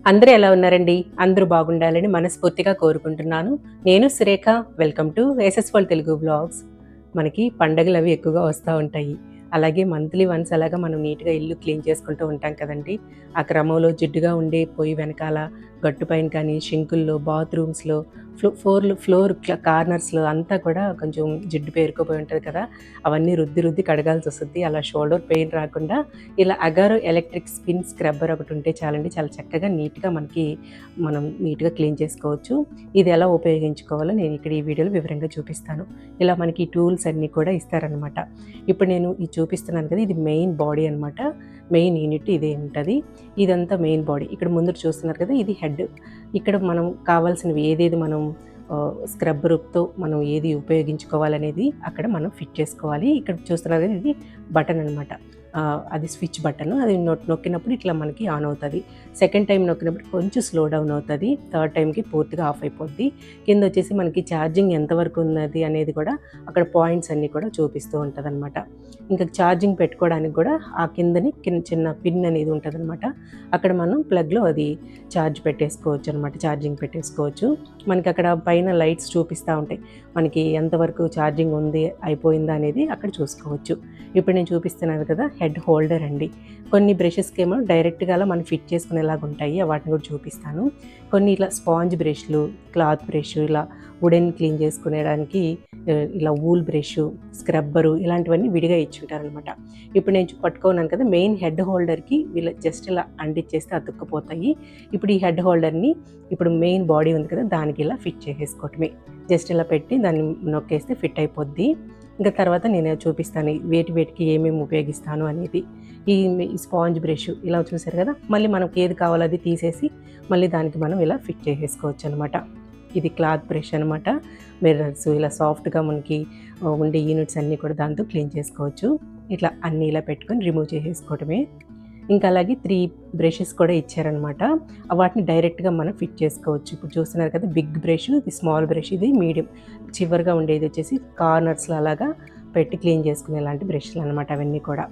అందరూ ఎలా ఉన్నారండి? అందరూ బాగుండాలని మనస్ఫూర్తిగా కోరుకుంటున్నాను. నేను Surekha. Welcome to SS world Telugu vlogs. మనకి పండగలవి ఎక్కువగా వస్తా ఉంటాయి. అలాగే మంత్లీ వన్స్ అలాగా మనం నీట్‌గా ఇల్లు క్లీన్ చేసుకుంటూ ఉంటాం కదండీ! ఆ క్రమంలో జిడ్డుగా ఉండే పొయ్యి వెనకాల, గట్టు పైన కానీ, షింకుల్లో, బాత్రూమ్స్‌లో, ఫ్లోర్ కార్నర్స్‌లో అంతా కూడా కొంచెం జిడ్డు పేరుకుపోయి ఉంటది కదా! అవన్నీ రుద్ది రుద్ది కడగాల్సొస్తది. అలా షోల్డర్ పెయిన్ రాకుండా ఇలా అగారో ఎలక్ట్రిక్ స్పిన్ స్క్రబ్బర్ ఒకటి ఉంటే చాలండి. చాలా చక్కగా నీట్‌గా మనం నీట్‌గా క్లీన్ చేసుకోవచ్చు. ఇది ఎలా ఉపయోగించుకోవాలో నేను ఇక్కడ ఈ వీడియోలో వివరంగా చూపిస్తాను. ఇలా మనకి ఈ టూల్స్ అన్నీ కూడా ఇస్తారనమాట. ఇప్పుడు నేను ఇది చూపిస్తున్నాను కదా! ఇది మెయిన్ బాడీ అనమాట. మెయిన్ యూనిట్ ఇదే ఉంటది. ఇదంతా మెయిన్ బాడీ. ఇక్కడ ముందర చూస్తున్నారు కదా! ఇది హెడ్. ఇక్కడ మనం కావాల్సినవి ఏదేది మనం స్క్రబ్బర్‌తో మనం ఏది ఉపయోగించుకోవాలనేది అక్కడ మనం ఫిట్ చేసుకోవాలి. ఇక్కడ చూస్తున్నారు కదా! ఇది బటన్ అనమాట. అది స్విచ్ బటన్. అది నొక్కినప్పుడు ఇట్లా మనకి ఆన్ అవుతది. సెకండ్ టైమ్ నొక్కినప్పుడు కొంచెం స్లో డౌన్ అవుతది. థర్డ్ టైమ్‌కి పూర్తిగా ఆఫ్ అయిపోద్ది. కిందొచ్చేసి మనకి ఛార్జింగ్ ఎంతవరకు ఉన్నది అనేది కూడా అక్కడ పాయింట్స్ అన్నీ కూడా చూపిస్తూ ఉంటదనమాట. ఇంకా ఛార్జింగ్ పెట్టుకోవడానికి కూడా ఆ కిందని చిన్న పిన్ అనేది ఉంటదనమాట. అక్కడ మనం ప్లగ్‌లో అది ఛార్జ్ పెట్టేసుకోవచ్చు అనమాట. ఛార్జింగ్ పెట్టేసుకోవచ్చు. మనకి అక్కడ పైన లైట్స్ చూపిస్తా ఉంటాయి. మనకి ఎంతవరకు ఛార్జింగ్ ఉంది, అయిపోయిందా అనేది అక్కడ చూసుకోవచ్చు. ఇప్పుడు నేను చూపిస్తున్నాను కదా! హెడ్ హోల్డర్ అండి. కొన్ని బ్రషెస్‌కేమో డైరెక్ట్‌గా అలా మనం ఫిట్ చేసుకునేలాగా ఉంటాయి. వాటిని కూడా చూపిస్తాను. కొన్ని ఇట్లా స్పాంజ్ బ్రష్‌లు, క్లాత్ బ్రష్, ఇలా వుడెన్ క్లీన్ చేసుకునేడానికి ఇలా వూల్ బ్రష్, స్క్రబ్బరు ఇలాంటివన్నీ విడిగా ఇచ్చుంటారనమాట. ఇప్పుడు నేను పట్టుకున్నాను కదా! మెయిన్ హెడ్ హోల్డర్‌కి వీళ్ళు జస్ట్ ఇలా అంటించేస్తే అతుక్కుపోతాయి. ఇప్పుడు ఈ హెడ్ హోల్డర్‌ని ఇప్పుడు మెయిన్ బాడీ ఉంది కదా! దానికి ఇలా ఫిట్ చేసేసుకోవటమే. జస్ట్ ఇలా పెట్టి దాన్ని నొక్కేస్తే ఫిట్ అయిపోద్ది. ఇంకా తర్వాత నేను చూపిస్తాను వేటికి ఏమేమి ఉపయోగిస్తాను అనేది. ఈ స్పాంజ్ బ్రష్ ఇలా చూసారు కదా! మళ్ళీ మనకి ఏది కావాలో అది తీసేసి మళ్ళీ దానికి మనం ఇలా ఫిట్ చేసేసుకోవచ్చు అనమాట. ఇది క్లాత్ బ్రష్ అనమాట. మిర్రర్స్ ఇలా సాఫ్ట్‌గా మనకి ఉండే యూనిట్స్ అన్నీ కూడా దాంతో క్లీన్ చేసుకోవచ్చు. ఇట్లా అన్నీ ఇలా పెట్టుకొని రిమూవ్ చేసేసుకోవటమే. ఇంకా అలాగే 3 బ్రషెస్ కూడా ఇచ్చారనమాట. వాటిని డైరెక్ట్‌గా మనం ఫిట్ చేసుకోవచ్చు. ఇప్పుడు చూస్తున్నారు కదా! బిగ్ బ్రష్, ఇది స్మాల్ బ్రష్, ఇది మీడియం. చివరగా ఉండేది వచ్చేసి కార్నర్స్‌లో అలాగా పెట్టి క్లీన్ చేసుకునేలాంటి బ్రష్‌లనమాట అవన్నీ కూడా.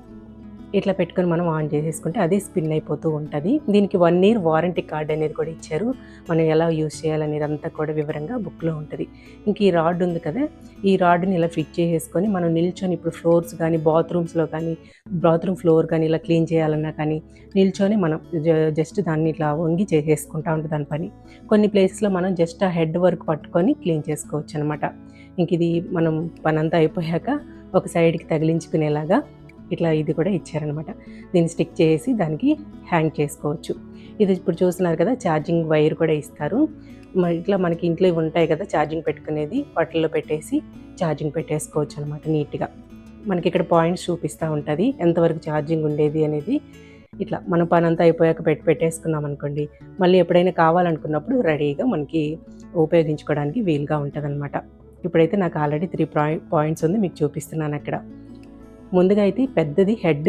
ఇట్లా పెట్టుకొని మనం ఆన్ చేసేసుకుంటే అది స్పిన్ అయిపోతూ ఉంటది. దీనికి 1 ఇయర్ వారంటీ కార్డ్ అనేది కూడా ఇచ్చారు. మనం ఎలా యూజ్ చేయాలనేది అంతా కూడా వివరంగా బుక్‌లో ఉంటది. ఇంక ఈ రాడ్ ఉంది కదా! ఈ రాడ్‌ని ఇలా ఫిట్ చేసేసుకొని మనం నిల్చొని ఇప్పుడు ఫ్లోర్స్ గానీ, బాత్రూమ్స్‌లో కానీ, బాత్రూమ్ ఫ్లోర్ కానీ ఇలా క్లీన్ చేయాలన్నా కానీ నిల్చొని మనం జస్ట్ దాన్ని ఇట్లా వంగి చేసేసుకుంటా ఉంటే దాని పని. కొన్ని ప్లేసెస్‌లో మనం జస్ట్ ఆ హెడ్ వరకు పట్టుకొని క్లీన్ చేసుకోవచ్చనమాట. ఇంక ఇది మనం పనంతా అయిపోయాక ఒక సైడ్‌కి తగిలించుకునేలాగా ఇట్లా ఇది కూడా ఇచ్చారనమాట. దీన్ని స్టిక్ చేసి దానికి హ్యాంగ్ చేసుకోవచ్చు. ఇది ఇప్పుడు చూస్తున్నారు కదా! ఛార్జింగ్ వైర్ కూడా ఇస్తారు. ఇట్లా మనకి ఇంట్లో ఇవి ఉంటాయి కదా! ఛార్జింగ్ పెట్టుకునేది వాటిల్లో పెట్టేసి ఛార్జింగ్ పెట్టేసుకోవచ్చు అనమాట నీట్‌గా. మనకి ఇక్కడ పాయింట్స్ చూపిస్తా ఉంటది. ఎంతవరకు ఛార్జింగ్ ఉండేది అనేది. ఇట్లా మన పనంతా అయిపోయాక పెట్టేసుకున్నాం అనుకోండి. మళ్ళీ ఎప్పుడైనా కావాలనుకున్నప్పుడు రెడీగా మనకి ఉపయోగించుకోవడానికి వీలుగా ఉంటదనమాట. ఇప్పుడైతే నాకు ఆల్రెడీ 3 పాయింట్స్ ఉంది. మీకు చూపిస్తున్నాను అక్కడ. ముందుగా అయితే పెద్దది హెడ్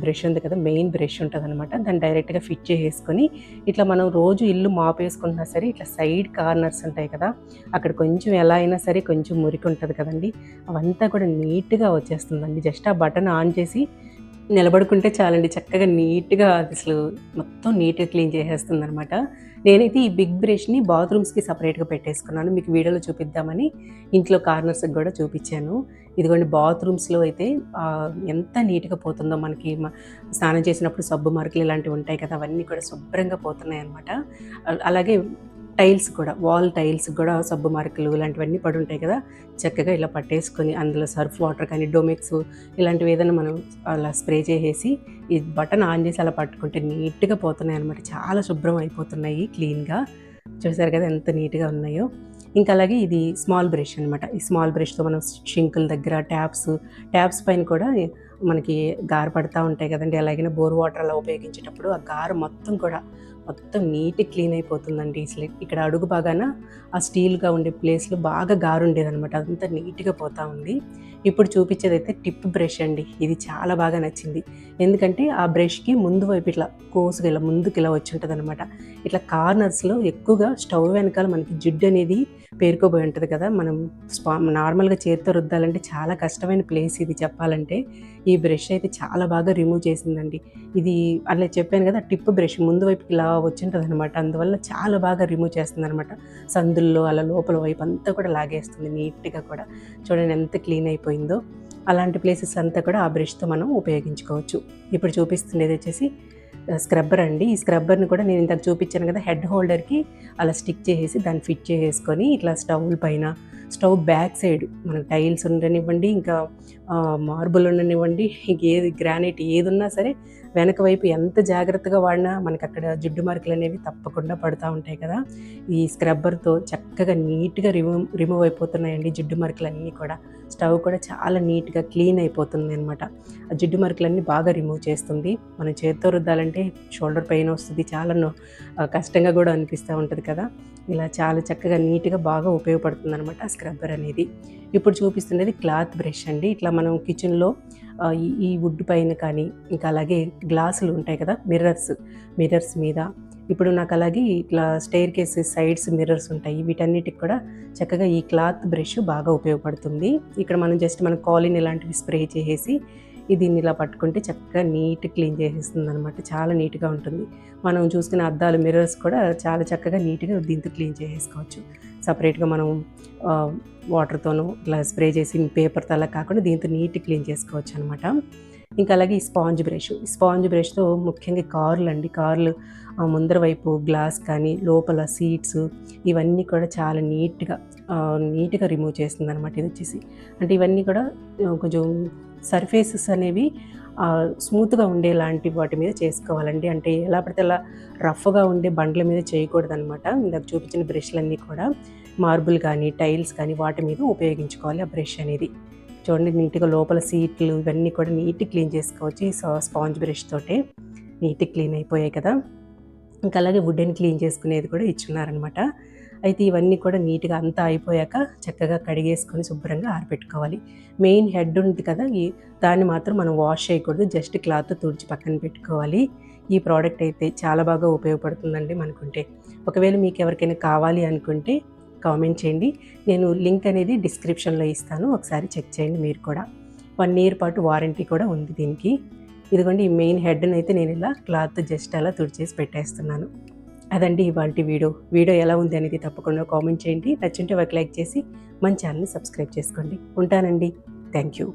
బ్రష్ ఉంది కదా! మెయిన్ బ్రష్ ఉంటదనమాట. దాన్ని డైరెక్ట్‌గా ఫిట్ చేసేసుకొని, ఇట్లా మనం రోజు ఇల్లు మాపేసుకుంటున్నా సరే, ఇట్లా సైడ్ కార్నర్స్ ఉంటాయి కదా! అక్కడ కొంచెం ఎలా అయినా సరే కొంచెం మురికి ఉంటది కదండీ! అవంతా కూడా నీట్‌గా వచ్చేస్తుందండి. జస్ట్ ఆ బటన్ ఆన్ చేసి నిలబడుకుంటే చాలండి. చక్కగా నీట్‌గా అదసలు మొత్తం నీట్‌గా క్లీన్ చేసేస్తుందనమాట. నేనైతే ఈ బిగ్ బ్రష్‌ని బాత్రూమ్స్‌కి సెపరేట్‌గా పెట్టేసుకున్నాను. మీకు వీడియోలో చూపిద్దామని ఇంట్లో కార్నర్స్‌కి గూడా చూపిచ్చాను. ఇదిగోండి బాత్రూమ్స్‌లో అయితే ఎంత నీట్‌గా పోతుందో మనకి స్నానం చేసినప్పుడు సబ్బు మరకలు ఇలాంటివి ఉంటాయి కదా! అవన్నీ కూడా శుభ్రంగా పోతున్నాయనమాట. అలాగే టైల్స్ కూడా, వాల్ టైల్స్‌కి గూడా సబ్బు మరకలు ఇలాంటివన్నీ పడుంటాయి కదా! చక్కగా ఇలా పట్టేసుకొని అందులో సర్ఫ్ వాటర్ కానీ, డొమెక్స్ ఇలాంటివి ఏదైనా మనం అలా స్ప్రే చేసేసి ఈ బటన్ ఆన్ చేసి అలా పట్టుకుంటే నీట్‌గా పోతున్నాయన్నమాట. చాలా శుభ్రం అయిపోతున్నాయి క్లీన్‌గా. చూసారు కదా! ఎంత నీట్‌గా ఉన్నాయో. ఇంకా అలాగే ఇది స్మాల్ బ్రష్ అనమాట. ఈ స్మాల్ బ్రష్‌తో మనం షింకుల దగ్గర ట్యాప్స్ పైన కూడా మనకి గార పడతా ఉంటాయి కదండీ! ఎలాగైనా బోర్ వాటర్ అలా ఉపయోగించేటప్పుడు ఆ గార మొత్తం నీట్‌గా క్లీన్ అయిపోతుందండి. ఇక్కడ అడుగు భాగాన ఆ స్టీల్‌గా ఉండే ప్లేస్‌లో బాగా గారుండేదనమాట. అదంతా నీట్‌గా పోతా ఉంది. ఇప్పుడు చూపించేదైతే టిప్ బ్రష్ అండి. ఇది చాలా బాగా నచ్చింది. ఎందుకంటే ఆ బ్రష్‌కి ముందు వైపు ఇట్లా కోసుగా ఇలా ముందుకు ఇలా వచ్చుంటదనమాట. ఇట్లా కార్నర్స్‌లో ఎక్కువగా స్టవ్ వెనకాల మనకి జిడ్డు అనేది పేరుకోబోయి ఉంటది కదా! మనం నార్మల్‌గా చేత్తో రుద్దాలంటే చాలా కష్టమైన ప్లేస్ ఇది చెప్పాలంటే. ఈ బ్రష్ అయితే చాలా బాగా రిమూవ్ చేసిందండి. ఇది అలా చెప్పాను కదా, టిప్ బ్రష్ ముందు వైపుకి ఇలా వచ్చుంటదనమాట. అందువల్ల చాలా బాగా రిమూవ్ చేస్తుందనమాట. సందుల్లో అలా లోపల వైపు అంతా కూడా లాగేస్తుంది నీట్‌గా కూడా. చూడండి ఎంత క్లీన్ అయిపోయిందో. అలాంటి ప్లేసెస్ అంతా కూడా ఆ బ్రష్‌తో మనం ఉపయోగించుకోవచ్చు. ఇప్పుడు చూపిస్తుండేది వచ్చేసి స్క్రబ్బర్ అండి. ఈ స్క్రబ్బర్‌ని కూడా నేను ఇందాక చూపించాను కదా, హెడ్ హోల్డర్‌కి అలా స్టిక్ చేసేసి దాన్ని ఫిట్ చేసేసుకొని ఇట్లా స్టవ్‌ల పైన, స్టవ్ బ్యాక్ సైడ్ మనకు టైల్స్ ఉండనివ్వండి, ఇంకా మార్బుల్ ఉండనివ్వండి, ఏది గ్రానైట్ ఏదున్నా సరే వెనక వైపు ఎంత జాగ్రత్తగా వాడినా మనకు అక్కడ జిడ్డు మార్కులు అనేవి తప్పకుండా పడుతూ ఉంటాయి కదా. ఈ స్క్రబ్బర్తో చక్కగా నీట్‌గా రిమూవ్ అయిపోతున్నాయండి జిడ్డు మార్కులన్నీ కూడా. స్టవ్ కూడా చాలా నీట్‌గా క్లీన్ అయిపోతుంది అనమాట. ఆ జిడ్డు మార్కులన్నీ బాగా రిమూవ్ చేస్తుంది. మనం చేత్తో రుద్దాలంటే షోల్డర్ పెయిన్ వస్తుంది, చాలా కష్టంగా కూడా అనిపిస్తూ ఉంటుంది కదా. ఇలా చాలా చక్కగా నీట్‌గా బాగా ఉపయోగపడుతుందనమాట ఆ స్క్రబ్బర్ అనేది. ఇప్పుడు చూపిస్తున్నది క్లాత్ బ్రష్ అండి. ఇట్లా మనం కిచెన్‌లో ఈ వుడ్ పైన కానీ, ఇంకా అలాగే గ్లాసులు ఉంటాయి కదా, మిర్రర్స్ మీద, ఇప్పుడు నాకు అలాగే ఇట్లా స్టెయిర్ కేస్ సైడ్స్ మిర్రర్స్ ఉంటాయి. వీటన్నిటికి కూడా చక్కగా ఈ క్లాత్ బ్రష్ బాగా ఉపయోగపడుతుంది. ఇక్కడ మనం జస్ట్ మన కాలిన్ ఇలాంటివి స్ప్రే చేసేసి దీన్ని ఇలా పట్టుకుంటే చక్కగా నీట్ క్లీన్ చేసేస్తుందనమాట. చాలా నీట్‌గా ఉంటుంది. మనం చూసుకునే అద్దాలు మిర్రర్స్ కూడా చాలా చక్కగా నీట్‌గా దీంతో క్లీన్ చేసేసుకోవచ్చు. సపరేట్‌గా మనం వాటర్‌తోనూ ఇట్లా స్ప్రే చేసి పేపర్‌తో అలా కాకుండా దీంతో నీట్‌గా క్లీన్ చేసుకోవచ్చనమాట. ఇంకా అలాగే ఈ స్పాంజ్ బ్రష్‌తో ముఖ్యంగా కార్లు ముందర వైపు గ్లాస్ కానీ, లోపల సీట్స్ ఇవన్నీ కూడా చాలా నీట్‌గా రిమూవ్ చేస్తుందనమాట ఇదొచ్చేసి. అంటే ఇవన్నీ కూడా కొంచెం సర్ఫేసెస్ అనేవి స్మూత్‌గా ఉండేలాంటి వాటి మీద చేసుకోవాలండి. అంటే ఎలా పడితే అలా రఫ్‌గా ఉండే బండ్ల మీద చేయకూడదనమాట. ఇందాక చూపించిన బ్రష్‌లన్నీ కూడా మార్బుల్ కానీ, టైల్స్ కానీ వాటి మీద ఉపయోగించుకోవాలి ఆ బ్రష్ అనేది. చూడండి నీట్‌గా లోపల సీట్లు ఇవన్నీ కూడా నీట్‌గా క్లీన్ చేసుకోవచ్చు ఈ స్పాంజ్ బ్రష్ తోటే. నీట్‌గా క్లీన్ అయిపోయాయి కదా. ఇంకా అలాగే వుడెన్ క్లీన్ చేసుకునేది కూడా ఇచ్చున్నారనమాట. అయితే ఇవన్నీ కూడా నీట్‌గా అంతా అయిపోయాక చక్కగా కడిగేసుకొని శుభ్రంగా ఆరబెట్టుకోవాలి. మెయిన్ హెడ్ ఉంది కదా, దాన్ని మాత్రం మనం వాష్ చేయకూడదు. జస్ట్ క్లాత్‌తో తుడిచి పక్కన పెట్టుకోవాలి. ఈ ప్రోడక్ట్ అయితే చాలా బాగా ఉపయోగపడుతుందండి మనకుంటే. ఒకవేళ మీకు ఎవరికైనా కావాలి అనుకుంటే కామెంట్ చేయండి. నేను లింక్ అనేది డిస్క్రిప్షన్‌లో ఇస్తాను. ఒకసారి చెక్ చేయండి మీరు కూడా. 1 ఇయర్ పాటు వారంటీ కూడా ఉంది దీనికి. ఇదిగోండి ఈ మెయిన్ హెడ్‌నైతే నేను ఇలా క్లాత్ జస్ట్ అలా తుడిచేసి పెట్టేస్తున్నాను. అదండి ఇవాల్టి వీడియో. వీడియో ఎలా ఉంది అనేది తప్పకుండా కామెంట్ చేయండి. నచ్చుంటే ఒక లైక్ చేసి మన ఛానల్‌ని సబ్స్క్రైబ్ చేసుకోండి. ఉంటానండి. Thank you.